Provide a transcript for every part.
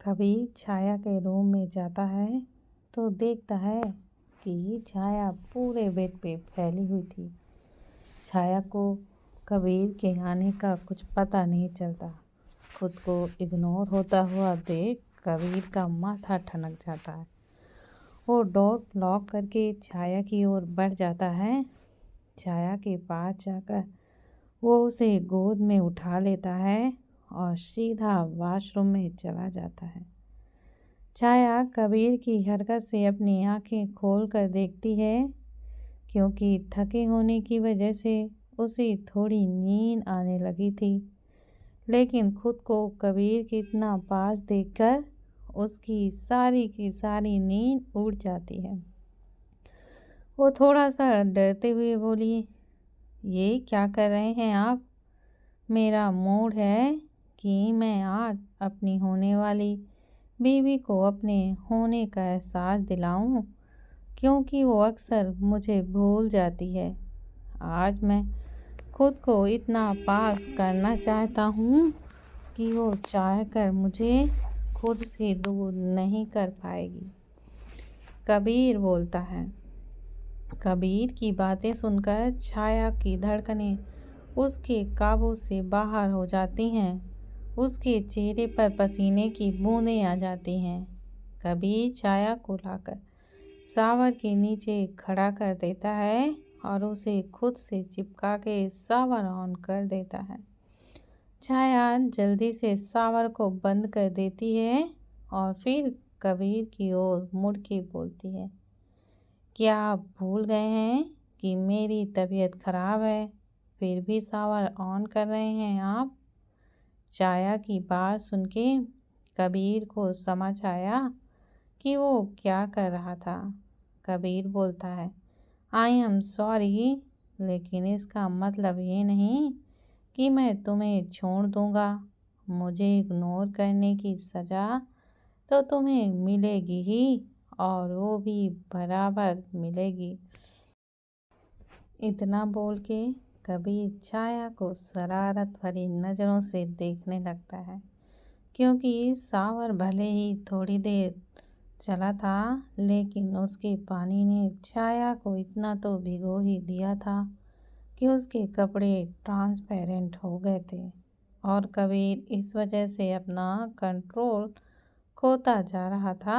कबीर छाया के रूम में जाता है तो देखता है कि छाया पूरे बेड पे फैली हुई थी। छाया को कबीर के आने का कुछ पता नहीं चलता। खुद को इग्नोर होता हुआ देख कबीर का माथा ठनक जाता है। वो डोर लॉक करके छाया की ओर बढ़ जाता है। छाया के पास जाकर वो उसे गोद में उठा लेता है और सीधा वॉशरूम में चला जाता है। छाया कबीर की हरकत से अपनी आंखें खोल कर देखती है, क्योंकि थके होने की वजह से उसे थोड़ी नींद आने लगी थी। लेकिन खुद को कबीर के इतना पास देखकर उसकी सारी की सारी नींद उड़ जाती है। वो थोड़ा सा डरते हुए बोली, ये क्या कर रहे हैं आप? मेरा मूड है कि मैं आज अपनी होने वाली बीवी को अपने होने का एहसास दिलाऊं, क्योंकि वो अक्सर मुझे भूल जाती है। आज मैं खुद को इतना पास करना चाहता हूँ कि वो चाहकर मुझे खुद से दूर नहीं कर पाएगी। कबीर बोलता है। कबीर की बातें सुनकर छाया की धड़कनें उसके काबू से बाहर हो जाती हैं। उसके चेहरे पर पसीने की बूंदें आ जाती हैं। कबीर छाया को लाकर शावर के नीचे खड़ा कर देता है और उसे खुद से चिपका के शावर ऑन कर देता है। छाया जल्दी से शावर को बंद कर देती है और फिर कबीर की ओर मुड़ के बोलती है, क्या आप भूल गए हैं कि मेरी तबीयत खराब है, फिर भी शावर ऑन कर रहे हैं आप? छाया की बात सुन के कबीर को समझ आया कि वो क्या कर रहा था। कबीर बोलता है, आई एम सॉरी, लेकिन इसका मतलब ये नहीं कि मैं तुम्हें छोड़ दूंगा। मुझे इग्नोर करने की सज़ा तो तुम्हें मिलेगी ही, और वो भी बराबर मिलेगी। इतना बोल के कबीर छाया को शरारत भरी नज़रों से देखने लगता है, क्योंकि शावर भले ही थोड़ी देर चला था, लेकिन उसके पानी ने छाया को इतना तो भिगो ही दिया था कि उसके कपड़े ट्रांसपेरेंट हो गए थे। और कबीर इस वजह से अपना कंट्रोल खोता जा रहा था।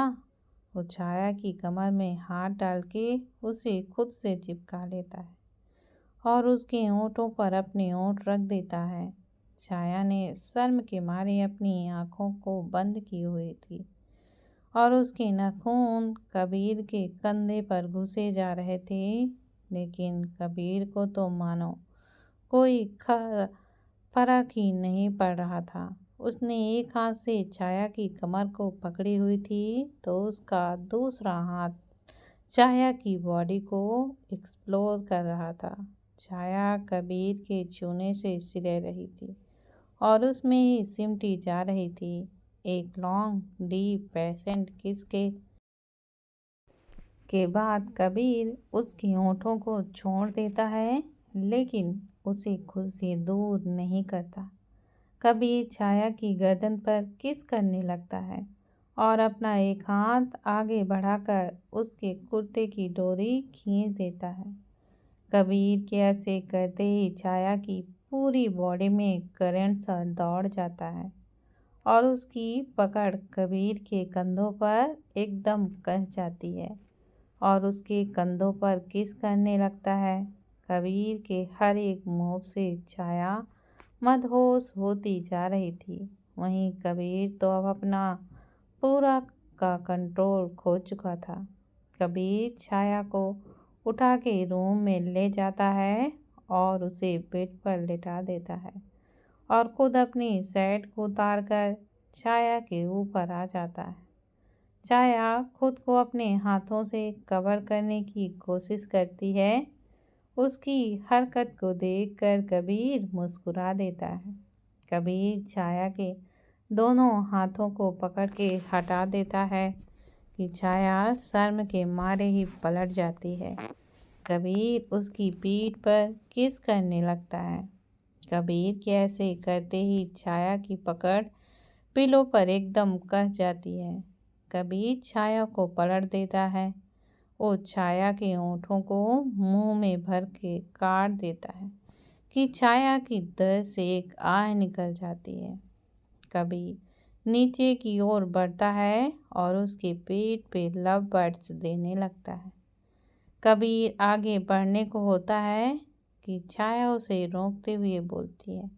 वो छाया की कमर में हाथ डाल के उसे खुद से चिपका लेता है और उसके होंठों पर अपने होंठ रख देता है। छाया ने शर्म के मारे अपनी आंखों को बंद की हुई थी और उसके नाखून कबीर के कंधे पर घुसे जा रहे थे, लेकिन कबीर को तो मानो कोई फर्क ही नहीं पड़ रहा था। उसने एक हाथ से छाया की कमर को पकड़ी हुई थी तो उसका दूसरा हाथ छाया की बॉडी को एक्सप्लोर कर रहा था। छाया कबीर के छूने से सिरह रही थी और उसमें ही सिमटी जा रही थी। एक लॉन्ग डीप पेशेंट किस के बाद कबीर उसके होंठों को छोड़ देता है, लेकिन उसे खुद से दूर नहीं करता। कबीर छाया की गर्दन पर किस करने लगता है और अपना एक हाथ आगे बढ़ाकर उसके कुर्ते की डोरी खींच देता है। कबीर के ऐसे करते ही छाया की पूरी बॉडी में करंट सा दौड़ जाता है और उसकी पकड़ कबीर के कंधों पर एकदम कस जाती है और उसके कंधों पर किस करने लगता है। कबीर के हर एक मूव से छाया मदहोश होती जा रही थी। वहीं कबीर तो अब अपना पूरा का कंट्रोल खो चुका था। कबीर छाया को उठा के रूम में ले जाता है और उसे बेड पर लेटा देता है और खुद अपनी शर्ट को उतार कर छाया के ऊपर आ जाता है। छाया खुद को अपने हाथों से कवर करने की कोशिश करती है। उसकी हरकत को देखकर कबीर मुस्कुरा देता है। कबीर छाया के दोनों हाथों को पकड़ के हटा देता है कि छाया शर्म के मारे ही पलट जाती है। कबीर उसकी पीठ पर किस करने लगता है। कबीर के ऐसे करते ही छाया की पकड़ पिलो पर एकदम कस जाती है। कबीर छाया को पलट देता है। वो छाया के होठों को मुंह में भर के काट देता है कि छाया की दर्द से एक आह निकल जाती है। कबीर नीचे की ओर बढ़ता है और उसके पेट पे लव बर्ड्स देने लगता है। कबीर आगे बढ़ने को होता है कि छाया उसे रोकते हुए बोलती है,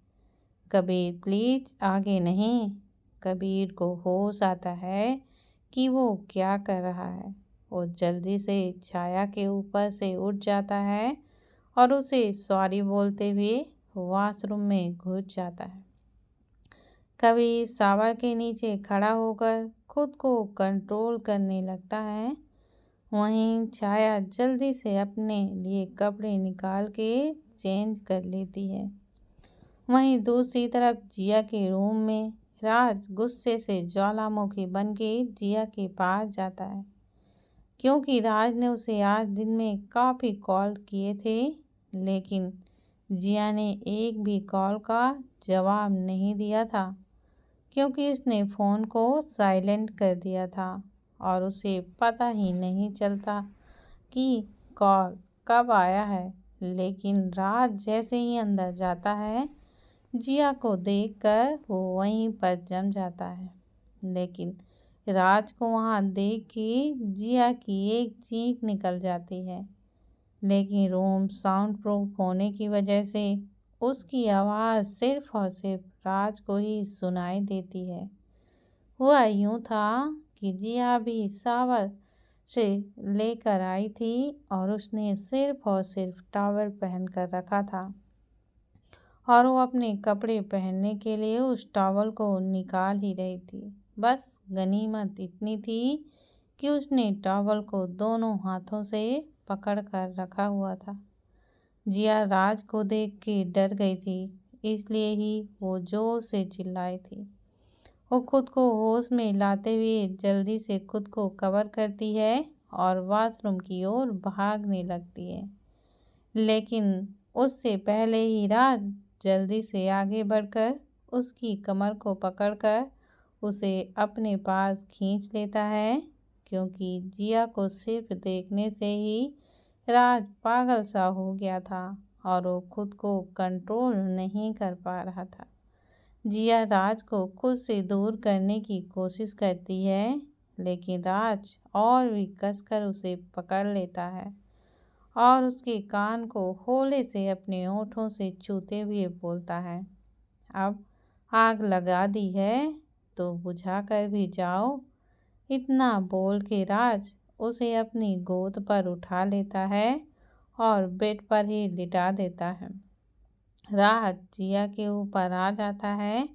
कबीर प्लीज आगे नहीं। कबीर को होश आता है कि वो क्या कर रहा है। वो जल्दी से छाया के ऊपर से उठ जाता है और उसे सॉरी बोलते हुए वॉशरूम में घुस जाता है। कबीर शावर के नीचे खड़ा होकर खुद को कंट्रोल करने लगता है। वहीं छाया जल्दी से अपने लिए कपड़े निकाल के चेंज कर लेती है। वहीं दूसरी तरफ जिया के रूम में राज गुस्से से ज्वालामुखी बन के जिया के पास जाता है, क्योंकि राज ने उसे आज दिन में काफ़ी कॉल किए थे, लेकिन जिया ने एक भी कॉल का जवाब नहीं दिया था, क्योंकि उसने फ़ोन को साइलेंट कर दिया था और उसे पता ही नहीं चलता कि कॉल कब आया है। लेकिन राज जैसे ही अंदर जाता है, जिया को देखकर वो वहीं पर जम जाता है। लेकिन राज को वहाँ देख के जिया की एक चीख निकल जाती है, लेकिन रूम साउंड प्रूफ होने की वजह से उसकी आवाज़ सिर्फ और सिर्फ राज को ही सुनाई देती है। हुआ यूँ था कि जिया भी शावर से लेकर आई थी और उसने सिर्फ और सिर्फ टॉवल पहन कर रखा था और वो अपने कपड़े पहनने के लिए उस टॉवल को निकाल ही रही थी। बस गनीमत इतनी थी कि उसने टॉवल को दोनों हाथों से पकड़ कर रखा हुआ था। जिया राज को देख के डर गई थी, इसलिए ही वो जोर से चिल्लाई थी। वो खुद को होश में लाते हुए जल्दी से खुद को कवर करती है और वॉशरूम की ओर भागने लगती है, लेकिन उससे पहले ही राज जल्दी से आगे बढ़कर उसकी कमर को पकड़कर उसे अपने पास खींच लेता है, क्योंकि जिया को सिर्फ देखने से ही राज पागल सा हो गया था और वो खुद को कंट्रोल नहीं कर पा रहा था। जिया राज को खुद से दूर करने की कोशिश करती है, लेकिन राज और भी कसकर उसे पकड़ लेता है और उसके कान को होले से अपने होठों से छूते हुए बोलता है, अब आग लगा दी है तो बुझा कर भी जाओ। इतना बोल के राज उसे अपनी गोद पर उठा लेता है और बेड पर ही लिटा देता है। राज जिया के ऊपर आ जाता है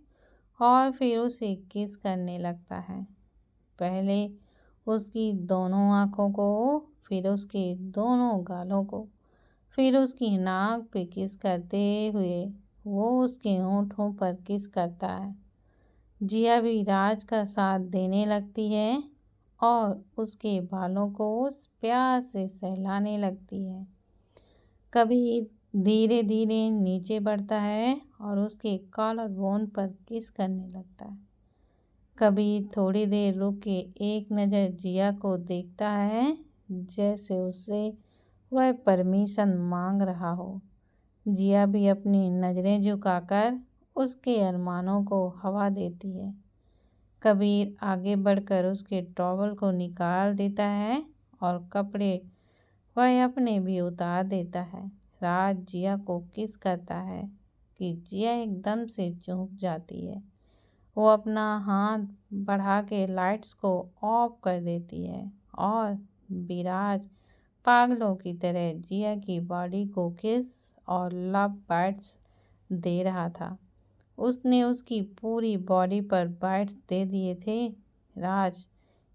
और फिर उसे किस करने लगता है। पहले उसकी दोनों आँखों को, फिर उसके दोनों गालों को, फिर उसकी नाक पे किस करते हुए वो उसके होठों पर किस करता है। जिया भी राज का साथ देने लगती है और उसके बालों को उस प्यार से सहलाने लगती है। कभी धीरे धीरे नीचे बढ़ता है और उसके कॉलर बोन पर किस करने लगता है। कभी थोड़ी देर रुक के एक नज़र जिया को देखता है, जैसे उससे वह परमिशन मांग रहा हो। जिया भी अपनी नज़रें झुकाकर उसके अरमानों को हवा देती है। कबीर आगे बढ़कर उसके टॉवल को निकाल देता है और कपड़े वह अपने भी उतार देता है। राज जिया को किस करता है कि जिया एकदम से चौंक जाती है। वो अपना हाथ बढ़ा के लाइट्स को ऑफ कर देती है और विराज पागलों की तरह जिया की बॉडी को किस और लव बाइट्स दे रहा था। उसने उसकी पूरी बॉडी पर बाइट्स दे दिए थे। राज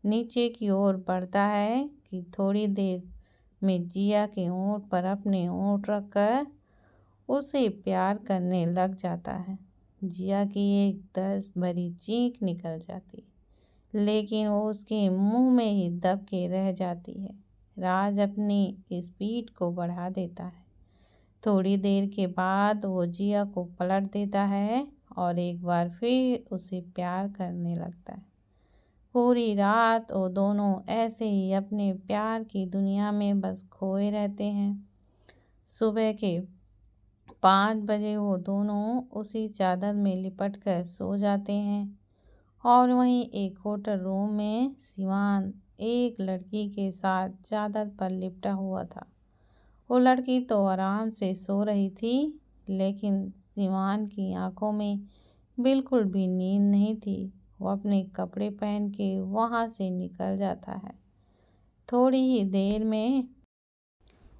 नीचे की ओर बढ़ता है कि थोड़ी देर में जिया के होंठ पर अपने होंठ रखकर उसे प्यार करने लग जाता है। जिया की एक दर्द भरी चीख निकल जाती, लेकिन वो उसके मुंह में ही दब के रह जाती है। राज अपनी स्पीड को बढ़ा देता है। थोड़ी देर के बाद वो जिया को पलट देता है और एक बार फिर उसे प्यार करने लगता है। पूरी रात वो दोनों ऐसे ही अपने प्यार की दुनिया में बस खोए रहते हैं। सुबह के 5 बजे वो दोनों उसी चादर में लिपट कर सो जाते हैं। और वहीं एक होटल रूम में सिवान एक लड़की के साथ चादर पर लिपटा हुआ था। वो लड़की तो आराम से सो रही थी, लेकिन सिवान की आंखों में बिल्कुल भी नींद नहीं थी। वो अपने कपड़े पहन के वहाँ से निकल जाता है। थोड़ी ही देर में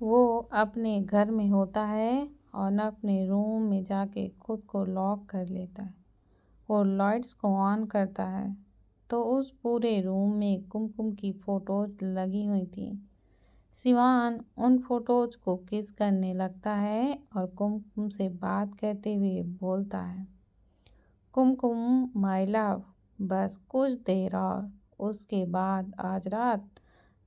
वो अपने घर में होता है और न अपने रूम में जाके खुद को लॉक कर लेता है। वो लाइट्स को ऑन करता है तो उस पूरे रूम में कुमकुम की फोटोज लगी हुई थी। सिवान उन फोटोज को किस करने लगता है और कुमकुम से बात करते हुए बोलता है, कुमकुम माय लव, बस कुछ देर और उसके बाद आज रात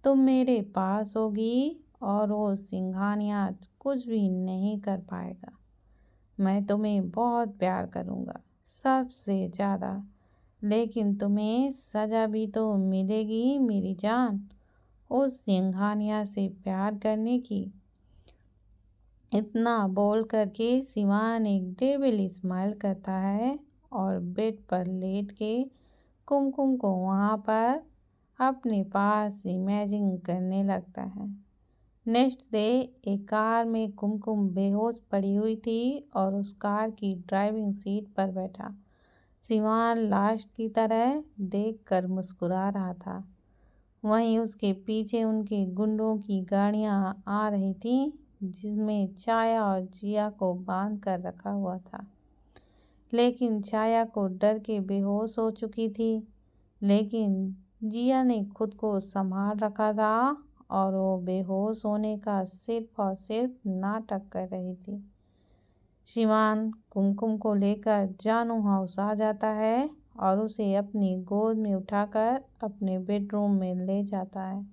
तुम मेरे पास होगी और वो सिंघानिया कुछ भी नहीं कर पाएगा। मैं तुम्हें बहुत प्यार करूँगा, सबसे ज़्यादा, लेकिन तुम्हें सज़ा भी तो मिलेगी मेरी जान उस सिंघानिया से प्यार करने की। इतना बोल करके सिवान एक डेविल स्माइल करता है और बेड पर लेट के कुमकुम को वहाँ पर अपने पास इमेजिन करने लगता है। नेक्स्ट डे एक कार में कुमकुम बेहोश पड़ी हुई थी और उस कार की ड्राइविंग सीट पर बैठा सिवान लास्ट की तरह देखकर मुस्कुरा रहा था। वहीं उसके पीछे उनके गुंडों की गाड़ियां आ रही थीं, जिसमें छाया और जिया को बांध कर रखा हुआ था। लेकिन छाया को डर के बेहोश हो चुकी थी, लेकिन जिया ने खुद को संभाल रखा था और वो बेहोश होने का सिर्फ और सिर्फ नाटक कर रही थी। सिवान कुमकुम को लेकर जानू हाउस आ जाता है और उसे अपनी गोद में उठाकर अपने बेडरूम में ले जाता है।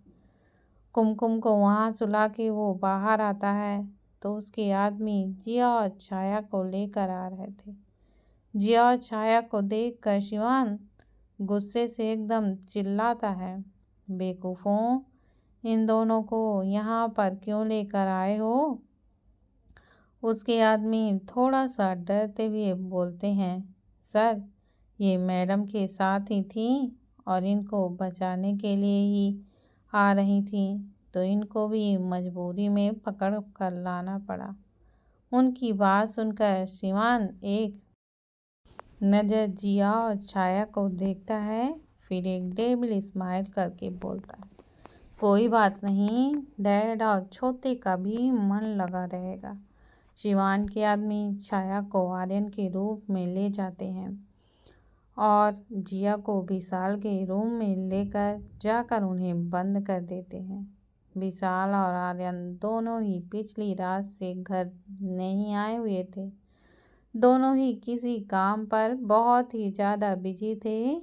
कुमकुम को वहाँ सुला के वो बाहर आता है तो उसके आदमी जिया और छाया को लेकर आ रहे थे। जिया और छाया को देखकर सिवान गुस्से से एकदम चिल्लाता है, बेवकूफ़ों, इन दोनों को यहाँ पर क्यों लेकर आए हो? उसके आदमी थोड़ा सा डरते हुए बोलते हैं, सर, ये मैडम के साथ ही थी और इनको बचाने के लिए ही आ रही थी, तो इनको भी मजबूरी में पकड़ कर लाना पड़ा। उनकी बात सुनकर सिवान एक नज़र जिया और छाया को देखता है, फिर एक डेविल स्माइल करके बोलता है, कोई बात नहीं, डैड और छोटे का भी मन लगा रहेगा। सिवान के आदमी छाया को आर्यन के रूप में ले जाते हैं और जिया को विशाल के रूम में लेकर जाकर उन्हें बंद कर देते हैं। विशाल और आर्यन दोनों ही पिछली रात से घर नहीं आए हुए थे। दोनों ही किसी काम पर बहुत ही ज़्यादा बिजी थे।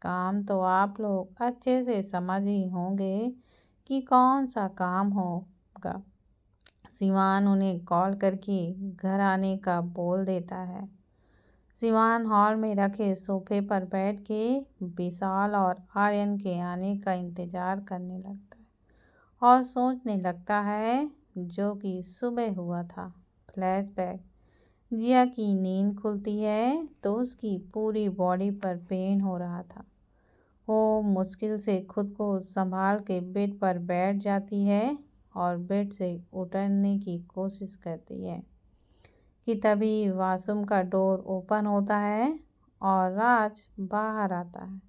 काम तो आप लोग अच्छे से समझ ही होंगे कि कौन सा काम होगा। सिवान उन्हें कॉल करके घर आने का बोल देता है। सिवान हॉल में रखे सोफे पर बैठ के विशाल और आर्यन के आने का इंतज़ार करने लगता है और सोचने लगता है जो कि सुबह हुआ था। फ्लैशबैक। जिया की नींद खुलती है तो उसकी पूरी बॉडी पर पेन हो रहा था। वो मुश्किल से खुद को संभाल के बेड पर बैठ जाती है और बेड से उतरने की कोशिश करती है कि तभी वॉशरूम का डोर ओपन होता है और राज बाहर आता है।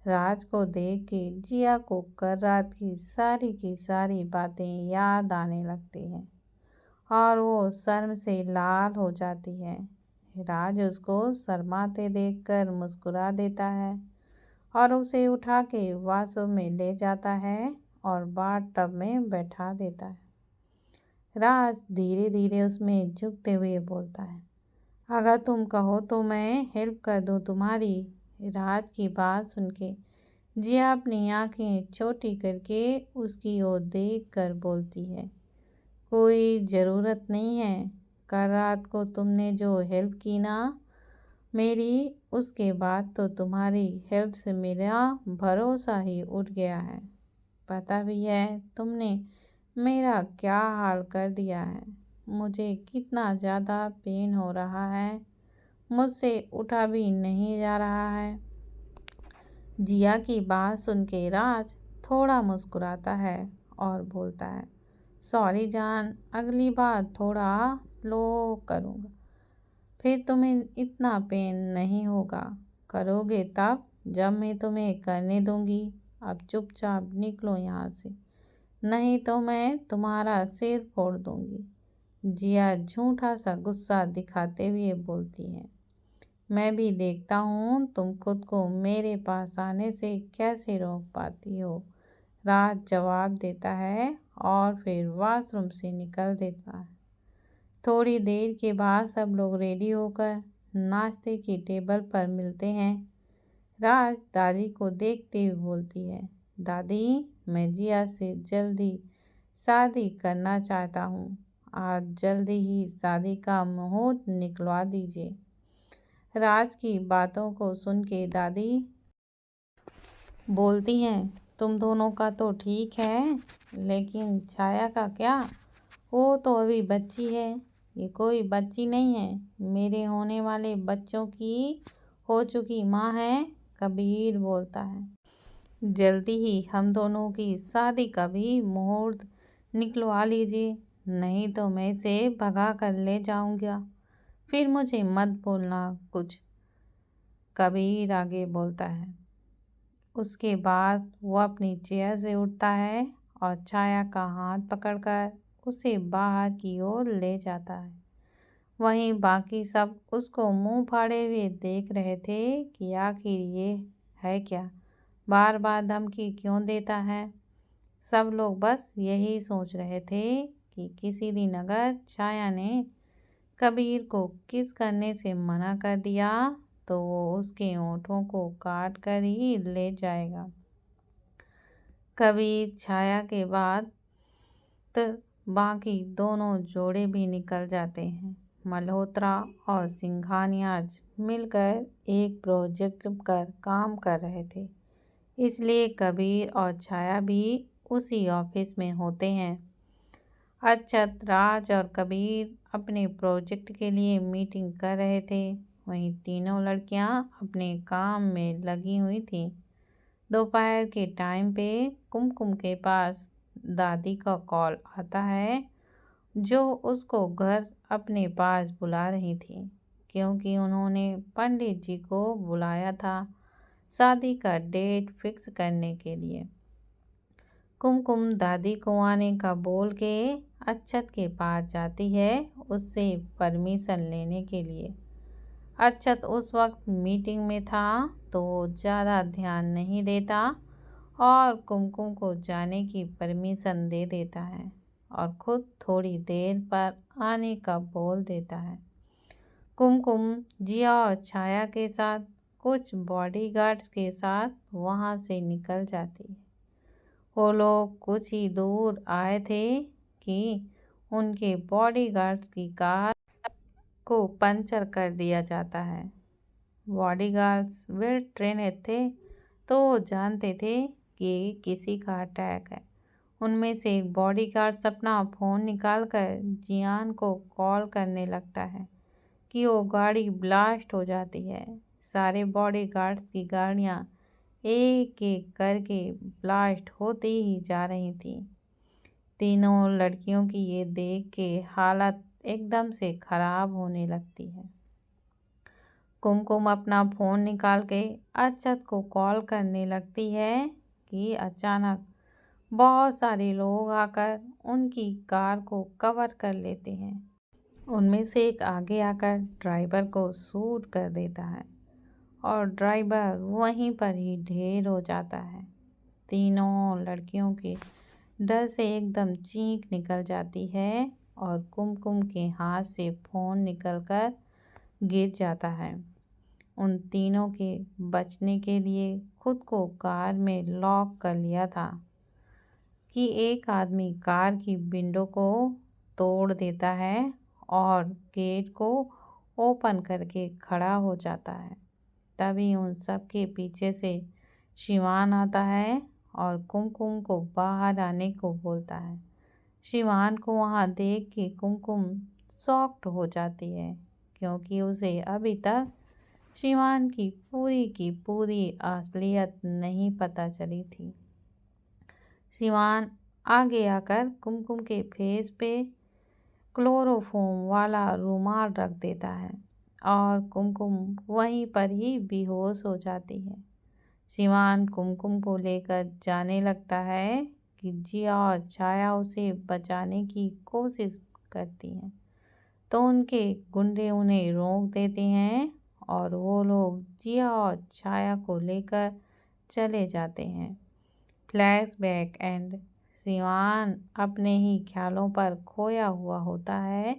राज को देख के जिया को कल रात की सारी बातें याद आने लगती हैं और वो शर्म से लाल हो जाती है। राज उसको शर्माते देखकर मुस्कुरा देता है और उसे उठा के वॉशरूम में ले जाता है और बाथटब में बैठा देता है। राज धीरे धीरे उसमें झुकते हुए बोलता है, अगर तुम कहो तो मैं हेल्प कर दूँ तुम्हारी। राज की बात सुन के जिया अपनी आंखें छोटी करके उसकी ओर देख कर बोलती है, कोई ज़रूरत नहीं है। कल रात को तुमने जो हेल्प की ना, मेरी उसके बाद तो तुम्हारी हेल्प से मेरा भरोसा ही उठ गया है। पता भी है तुमने मेरा क्या हाल कर दिया है। मुझे कितना ज़्यादा पेन हो रहा है, मुझसे उठा भी नहीं जा रहा है। जिया की बात सुन के राज थोड़ा मुस्कुराता है और बोलता है, सॉरी जान, अगली बार थोड़ा स्लो करूँगा, फिर तुम्हें इतना पेन नहीं होगा। करोगे तब जब मैं तुम्हें करने दूंगी। अब चुपचाप निकलो यहाँ से, नहीं तो मैं तुम्हारा सिर फोड़ दूंगी। जिया झूठा सा गुस्सा दिखाते हुए बोलती है, मैं भी देखता हूँ तुम खुद को मेरे पास आने से कैसे रोक पाती हो। राज जवाब देता है और फिर वॉशरूम से निकल देता है। थोड़ी देर के बाद सब लोग रेडी होकर नाश्ते की टेबल पर मिलते हैं। राज दादी को देखते हुए बोलती है, दादी मैं जिया से जल्दी शादी करना चाहता हूँ। आज जल्दी ही शादी का मुहूर्त निकलवा दीजिए। राज की बातों को सुन के दादी बोलती हैं, तुम दोनों का तो ठीक है, लेकिन छाया का क्या? वो तो अभी बच्ची है। ये कोई बच्ची नहीं है, मेरे होने वाले बच्चों की हो चुकी माँ है। कबीर बोलता है, जल्दी ही हम दोनों की शादी का भी मुहूर्त निकलवा लीजिए, नहीं तो मैं इसे भगा कर ले जाऊंगा। फिर मुझे मत बोलना कुछ। कबीर आगे बोलता है। उसके बाद वो अपनी चेयर से उठता है और छाया का हाथ पकड़कर उसे बाहर की ओर ले जाता है। वहीं बाकी सब उसको मुंह फाड़े हुए देख रहे थे कि आखिर ये है क्या, बार बार धमकी क्यों देता है। सब लोग बस यही सोच रहे थे कि किसी दिन अगर छाया ने कबीर को किस करने से मना कर दिया तो वो उसके होठों को काट कर ही ले जाएगा। कबीर छाया के बाद तो बाकी दोनों जोड़े भी निकल जाते हैं। मल्होत्रा और सिंघानी आज मिलकर एक प्रोजेक्ट पर काम कर रहे थे, इसलिए कबीर और छाया भी उसी ऑफिस में होते हैं। अक्षत, राज और कबीर अपने प्रोजेक्ट के लिए मीटिंग कर रहे थे। वहीं तीनों लड़कियां अपने काम में लगी हुई थीं। दोपहर के टाइम पे कुमकुम के पास दादी का कॉल आता है, जो उसको घर अपने पास बुला रही थी, क्योंकि उन्होंने पंडित जी को बुलाया था शादी का डेट फिक्स करने के लिए। कुमकुम दादी को आने का बोल के अक्षत के पास जाती है उससे परमिशन लेने के लिए। अक्षत उस वक्त मीटिंग में था तो ज़्यादा ध्यान नहीं देता और कुमकुम को जाने की परमिशन दे देता है और खुद थोड़ी देर पर आने का बोल देता है। कुमकुम जिया और छाया के साथ कुछ बॉडीगार्ड्स के साथ वहाँ से निकल जाती है। वो लोग कुछ ही दूर आए थे कि उनके बॉडीगार्ड्स की कार को पंचर कर दिया जाता है। बॉडीगार्ड्स वेल ट्रेन्ड थे तो वो जानते थे कि किसी का अटैक है। उनमें से एक बॉडीगार्ड अपना फ़ोन निकालकर जियान को कॉल करने लगता है कि वो गाड़ी ब्लास्ट हो जाती है। सारे बॉडीगार्ड्स की गाड़ियाँ एक एक करके ब्लास्ट होती ही जा रही थी। तीनों लड़कियों की ये देख के हालत एकदम से खराब होने लगती है। कुमकुम अपना फ़ोन निकाल के अक्षत को कॉल करने लगती है कि अचानक बहुत सारे लोग आकर उनकी कार को कवर कर लेते हैं। उनमें से एक आगे आकर ड्राइवर को शूट कर देता है और ड्राइवर वहीं पर ही ढेर हो जाता है। तीनों लड़कियों के डर से एकदम चीख निकल जाती है और कुमकुम के हाथ से फ़ोन निकलकर गिर जाता है। उन तीनों के बचने के लिए खुद को कार में लॉक कर लिया था कि एक आदमी कार की विंडो को तोड़ देता है और गेट को ओपन करके खड़ा हो जाता है। तभी उन सब के पीछे से शिवान आता है और कुमकुम को बाहर आने को बोलता है। शिवान को वहाँ देख के कुमकुम शॉक्ड हो जाती है, क्योंकि उसे अभी तक शिवान की पूरी असलियत नहीं पता चली थी। शिवान आगे आकर कुमकुम के फेस पे क्लोरोफॉर्म वाला रुमाल रख देता है और कुमकुम वहीं पर ही बेहोश हो जाती है। शिवान कुमकुम को लेकर जाने लगता है कि जिया और छाया उसे बचाने की कोशिश करती हैं, तो उनके गुंडे उन्हें रोक देते हैं और वो लोग जिया और छाया को लेकर चले जाते हैं। फ्लैशबैक एंड शिवान अपने ही ख्यालों पर खोया हुआ होता है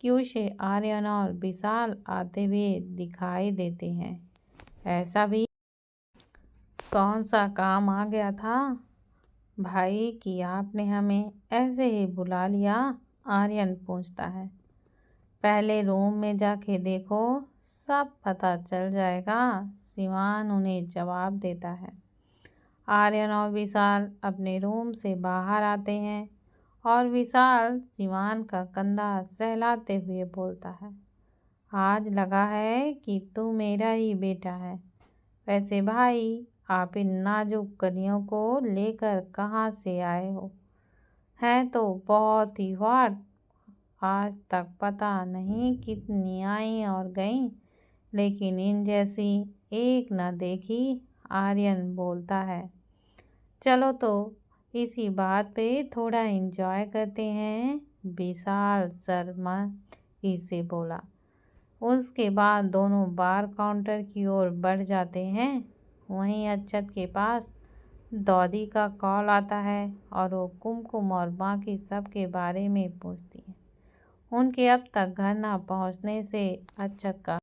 कि उसे आर्यन और विशाल आते हुए दिखाई देते हैं। ऐसा भी कौन सा काम आ गया था भाई कि आपने हमें ऐसे ही बुला लिया? आर्यन पूछता है। पहले रूम में जाके देखो, सब पता चल जाएगा, शिवान उन्हें जवाब देता है। आर्यन और विशाल अपने रूम से बाहर आते हैं और विशाल शिवान का कंधा सहलाते हुए बोलता है, आज लगा है कि तू मेरा ही बेटा है। वैसे भाई, आप इन नाजुक कलियों को लेकर कहाँ से आए हो? हैं तो बहुत ही वाट, आज तक पता नहीं कितनी आई और गईं, लेकिन इन जैसी एक न देखी। आर्यन बोलता है। चलो तो इसी बात पे थोड़ा एंजॉय करते हैं, विशाल शर्मा से बोला। उसके बाद दोनों बार काउंटर की ओर बढ़ जाते हैं। वहीं अक्षत के पास दादी का कॉल आता है और वो कुमकुम और बाकी सब के बारे में पूछती है। उनके अब तक घर ना पहुंचने से अक्षत का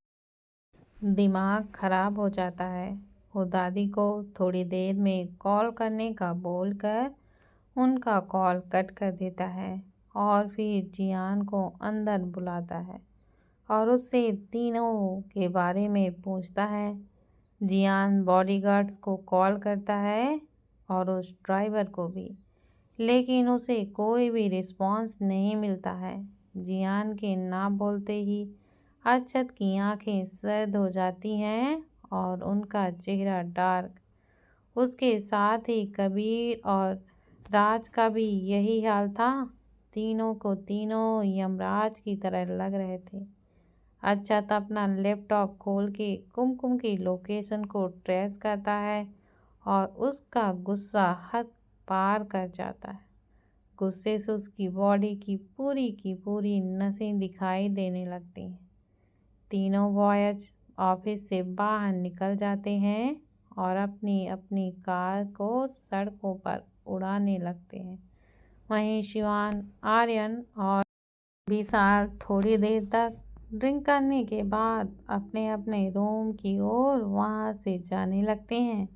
दिमाग खराब हो जाता है। वो दादी को थोड़ी देर में कॉल करने का बोलकर उनका कॉल कट कर देता है और फिर जियान को अंदर बुलाता है और उससे तीनों के बारे में पूछता है। जियान बॉडीगार्ड्स को कॉल करता है और उस ड्राइवर को भी, लेकिन उसे कोई भी रिस्पॉन्स नहीं मिलता है। जियान के ना बोलते ही अक्षत की आंखें सर्द हो जाती हैं और उनका चेहरा डार्क। उसके साथ ही कबीर और राज का भी यही हाल था। तीनों को तीनों यमराज की तरह लग रहे थे। अक्षत अपना लैपटॉप खोल के कुमकुम की लोकेशन को ट्रेस करता है और उसका गुस्सा हद पार कर जाता है। गुस्से से उसकी बॉडी की पूरी नसें दिखाई देने लगती हैं। तीनों बॉयज ऑफिस से बाहर निकल जाते हैं और अपनी अपनी कार को सड़कों पर उड़ाने लगते हैं। वहीं शिवान, आर्यन और विशाल थोड़ी देर तक ड्रिंक करने के बाद अपने अपने रूम की ओर वहां से जाने लगते हैं।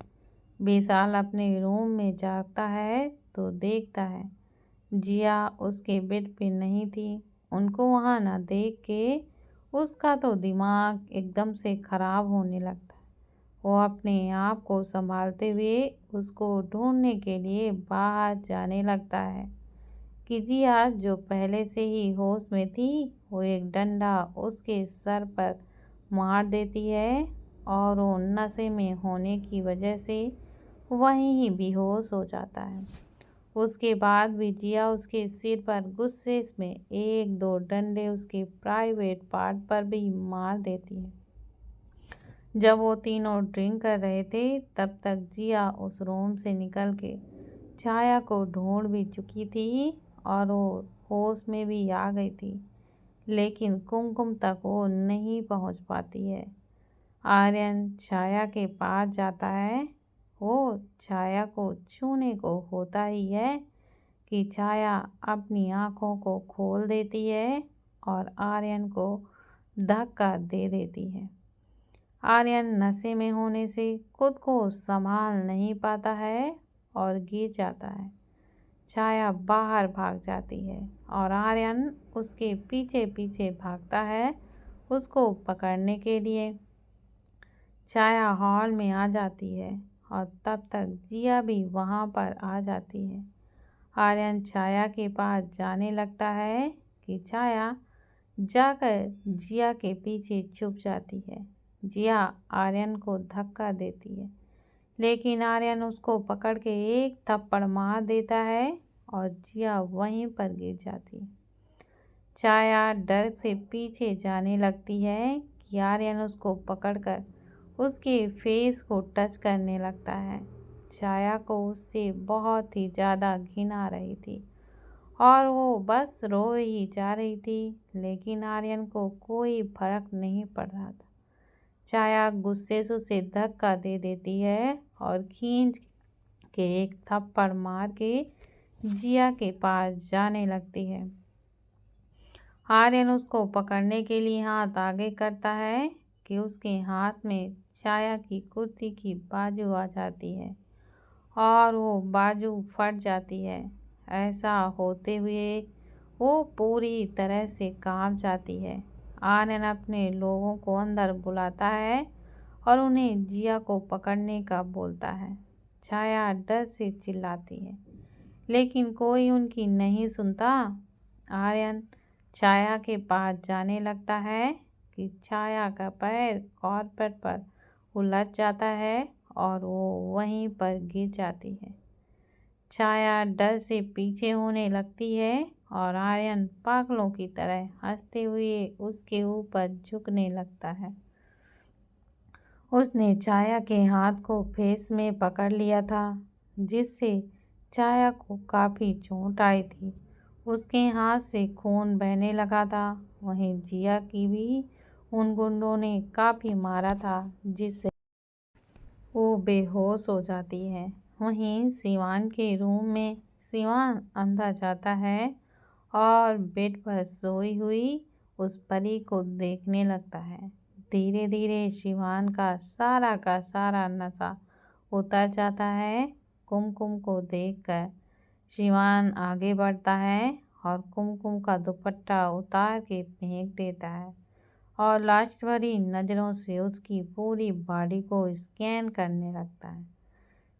विशाल अपने रूम में जाता है तो देखता है जिया उसके बेड पे नहीं थी। उनको वहां ना देख के उसका तो दिमाग एकदम से खराब होने लगता है। वो अपने आप को संभालते हुए उसको ढूंढने के लिए बाहर जाने लगता है कि जिया, जो पहले से ही होश में थी, वो एक डंडा उसके सर पर मार देती है और वो नशे में होने की वजह से वहीं ही बेहोश हो जाता है। उसके बाद भी जिया उसके सिर पर गुस्से में एक दो डंडे उसके प्राइवेट पार्ट पर भी मार देती है। जब वो तीनों ड्रिंक कर रहे थे तब तक जिया उस रूम से निकल के छाया को ढूंढ भी चुकी थी और वो होश में भी आ गई थी, लेकिन कुमकुम तक वो नहीं पहुंच पाती है। आर्यन छाया के पास जाता है। वो छाया को छूने को होता ही है कि छाया अपनी आंखों को खोल देती है और आर्यन को धक्का दे देती है। आर्यन नशे में होने से खुद को संभाल नहीं पाता है और गिर जाता है। छाया बाहर भाग जाती है और आर्यन उसके पीछे पीछे भागता है उसको पकड़ने के लिए। छाया हॉल में आ जाती है और तब तक जिया भी वहाँ पर आ जाती है। आर्यन छाया के पास जाने लगता है कि छाया जाकर जिया के पीछे छुप जाती है। जिया आर्यन को धक्का देती है, लेकिन आर्यन उसको पकड़ के एक थप्पड़ मार देता है और जिया वहीं पर गिर जाती है। छाया डर से पीछे जाने लगती है कि आर्यन उसको पकड़कर उसके फेस को टच करने लगता है। छाया को उससे बहुत ही ज़्यादा घिन आ रही थी और वो बस रो ही जा रही थी, लेकिन आर्यन को कोई फर्क नहीं पड़ रहा था। छाया गुस्से से उसे धक्का दे देती है और खींच के एक थप्पड़ मार के जिया के पास जाने लगती है। आर्यन उसको पकड़ने के लिए हाथ आगे करता है कि उसके हाथ में छाया की कुर्ती की बाजू आ जाती है और वो बाजू फट जाती है। ऐसा होते हुए वो पूरी तरह से कांप जाती है। आर्यन अपने लोगों को अंदर बुलाता है और उन्हें जिया को पकड़ने का बोलता है। छाया डर से चिल्लाती है, लेकिन कोई उनकी नहीं सुनता। आर्यन छाया के पास जाने लगता है कि छाया का पैर कारपेट पर उलझ जाता है और वो वहीं पर गिर जाती है। छाया डर से पीछे होने लगती है और आर्यन पागलों की तरह हंसते हुए उसके ऊपर झुकने लगता है। उसने छाया के हाथ को फेस में पकड़ लिया था, जिससे छाया को काफ़ी चोट आई थी। उसके हाथ से खून बहने लगा था। वहीं जिया की भी उन गुंडों ने काफ़ी मारा था, जिससे वो बेहोश हो जाती है। वहीं शिवान के रूम में शिवान अंदर जाता है और बेड पर सोई हुई उस परी को देखने लगता है। धीरे धीरे शिवान का सारा नशा उतर जाता है। कुमकुम को देखकर शिवान आगे बढ़ता है और कुमकुम का दुपट्टा उतार के फेंक देता है और लास्ट भरी नज़रों से उसकी पूरी बॉडी को स्कैन करने लगता है।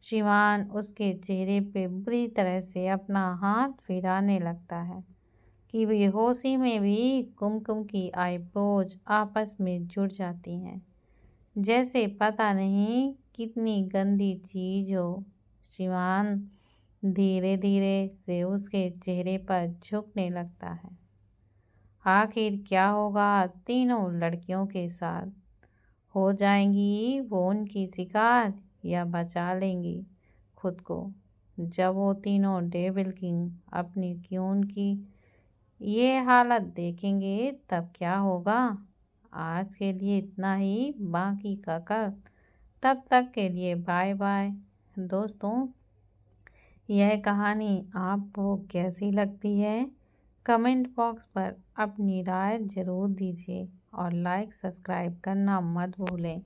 शिवान उसके चेहरे पे बुरी तरह से अपना हाथ फिराने लगता है कि बेहोशी में भी कुमकुम की आईब्रोज आपस में जुड़ जाती हैं, जैसे पता नहीं कितनी गंदी चीज़ हो। शिवान धीरे धीरे से उसके चेहरे पर झुकने लगता है। आखिर क्या होगा तीनों लड़कियों के साथ? हो जाएंगी वो उनकी शिकार या बचा लेंगी खुद को? जब वो तीनों डेविल किंग अपनी क्यून की ये हालत देखेंगे तब क्या होगा? आज के लिए इतना ही, बाकी का कल। तब तक के लिए बाय बाय। दोस्तों, यह कहानी आपको कैसी लगती है? कमेंट बॉक्स पर अपनी राय ज़रूर दीजिए और लाइक सब्सक्राइब करना मत भूलें।